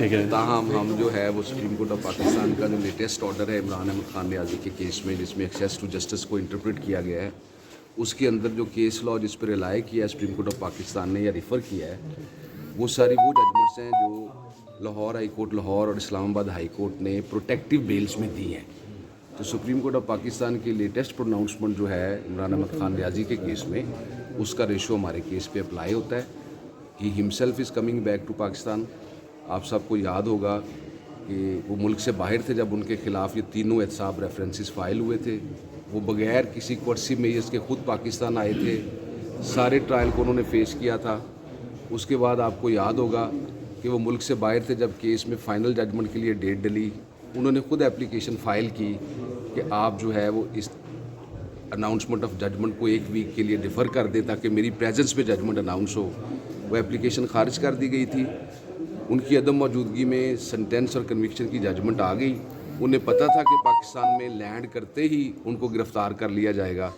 ठीक है। ताहम हम जो है वो सुप्रीम कोर्ट ऑफ पाकिस्तान का जो लेटेस्ट ऑर्डर है इमरान अहमद खान नियाज़ी के केस में, जिसमें एक्सेस टू जस्टिस को इंटरप्रेट किया गया है, उसके अंदर जो केस लॉ जिस पर रिलाई किया है सुप्रीम कोर्ट ऑफ पाकिस्तान ने या रिफ़र किया है, वो सारी वो जजमेंट्स हैं जो लाहौर हाई कोर्ट लाहौर और इस्लामाबाद हाई कोर्ट ने प्रोटेक्टिव बेल्स में दी हैं। तो सुप्रीम कोर्ट ऑफ पाकिस्तान की लेटेस्ट प्रोनाउंसमेंट जो है इमरान अहमद खान नियाज़ी के केस में, उसका रेशो हमारे केस पे अप्लाई होता है। He himself is coming back to Pakistan. आप सबको याद होगा कि वो मुल्क से बाहर थे जब उनके ख़िलाफ़ ये तीनों एहतसाब रेफरेंसेस फ़ाइल हुए थे। वो बग़ैर किसी कोर्सी मेजर्स के ख़ुद पाकिस्तान आए थे, सारे ट्रायल को उन्होंने फ़ेस किया था। उसके बाद आपको याद होगा कि वो मुल्क से बाहर थे जब केस में फ़ाइनल जजमेंट के लिए डेट डली, उन्होंने ख़ुद एप्लीकेशन फ़ाइल की कि आप जो है वो इस अनाउंसमेंट ऑफ जजमेंट को 1 वीक के लिए डिफ़र कर दें ताकि मेरी प्रेजेंस में जजमेंट अनाउंस हो। वो एप्लीकेशन खारिज कर दी गई थी। उनकी अदम मौजूदगी में सेंटेंस और कन्विक्शन की जजमेंट आ गई। उन्हें पता था कि पाकिस्तान में लैंड करते ही उनको गिरफ़्तार कर लिया जाएगा।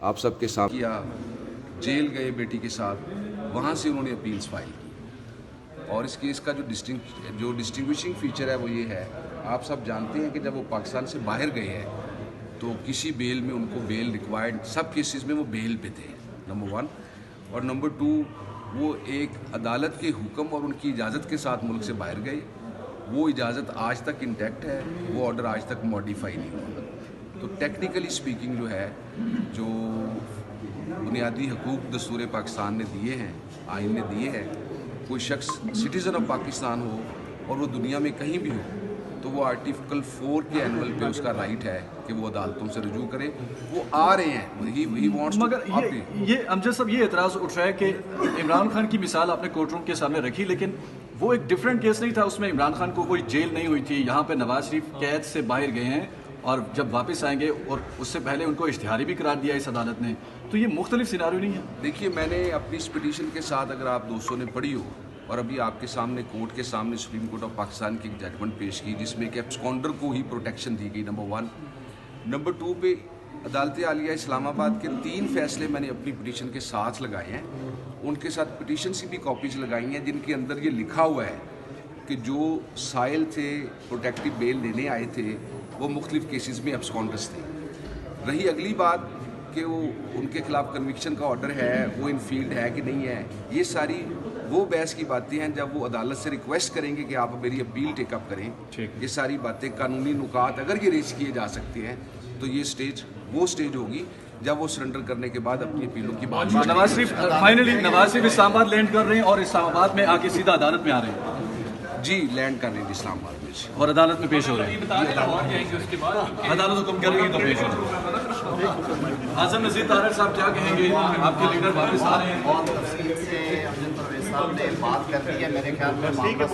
आप सबके सामने किया, जेल गए बेटी के साथ, वहाँ से उन्होंने अपील्स फाइल की। और इस केस का जो डिस्टिंग्विशिंग फ़ीचर है वो ये है, आप सब जानते हैं कि जब वो पाकिस्तान से बाहर गए हैं तो किसी बेल में उनको बेल रिक्वायर्ड, सब केसेस में वो बेल पे थे, नंबर 1। और नंबर 2, वो एक अदालत के हुक्म और उनकी इजाज़त के साथ मुल्क से बाहर गए। वो इजाज़त आज तक इंटैक्ट है, वो ऑर्डर आज तक मॉडिफाई नहीं हुआ। तो टेक्निकली स्पीकिंग जो है, जो बुनियादी हकूक़ दस्तूर पाकिस्तान ने दिए हैं, आइन ने दिए हैं, कोई शख्स सिटीज़न ऑफ पाकिस्तान हो और वो दुनिया में कहीं भी हो, तो वो आर्टिकल 4 के एनुअल पे उसका राइट है कि वो अदालतों से रुजू करे। वो आ रहे हैं, ही वांट्स टू। मगर ये अमजद साहब, ये एतराज़ उठ रहा है कि इमरान खान की मिसाल आपने कोर्ट रूम के सामने रखी, लेकिन वो एक डिफरेंट केस नहीं था। उसमें इमरान खान को कोई जेल नहीं हुई थी। यहाँ पे नवाज शरीफ कैद से बाहर गए हैं और जब वापस आएंगे, और उससे पहले उनको इश्तिहारी भी करार दिया इस अदालत ने। तो ये मुख्तलिफ सिनारियो नहीं है। देखिए, मैंने अपनी इस पिटीशन के साथ, अगर आप दोस्तों ने पढ़ी हो, और अभी आपके सामने कोर्ट के सामने सुप्रीम कोर्ट ऑफ पाकिस्तान की जजमेंट पेश की जिसमें कि एब्सकॉन्डर को ही प्रोटेक्शन दी गई, नंबर 1। नंबर 2 पे अदालत आलिया इस्लामाबाद के 3 फैसले मैंने अपनी पिटीशन के साथ लगाए हैं। उनके साथ पिटीशन की भी कॉपीज़ लगाई हैं जिनके अंदर ये लिखा हुआ है कि जो साइल थे, प्रोटेक्टिव बेल लेने आए थे, वो मुख्तलिफ केसेस में एब्सकॉन्डर्स थे। रही अगली बात कि वो उनके खिलाफ कन्विक्शन का ऑर्डर है, वो इन फील्ड है कि नहीं है, ये सारी वो बहस की बातें हैं। जब वो अदालत से रिक्वेस्ट करेंगे कि आप मेरी अपील टेकअप करें, ये सारी बातें, कानूनी नुकात अगर ये रेज किए जा सकते हैं, तो ये स्टेज वो स्टेज होगी जब वो सरेंडर करने के बाद अपनी अपीलों की बात। नवाज शरीफ फाइनली इस्लामाबाद लैंड कर रहे हैं और इस्लामाबाद में आके सीधा अदालत में आ रहे हैं। जी, लैंड कर रहे हैं इस्लामाबाद में और अदालत में पेश हो रहे हैं। अदालत हुक्म कर रही है तो पेश हो रहे हैं। आज़म नज़ीर तारड़ साहब क्या कहेंगे? आपके लीडर वापस आ रहे हैं। बहुत तफसील से अब्दुल परवेज़ साहब ने बात कर दी है। मेरे ख्याल में मामला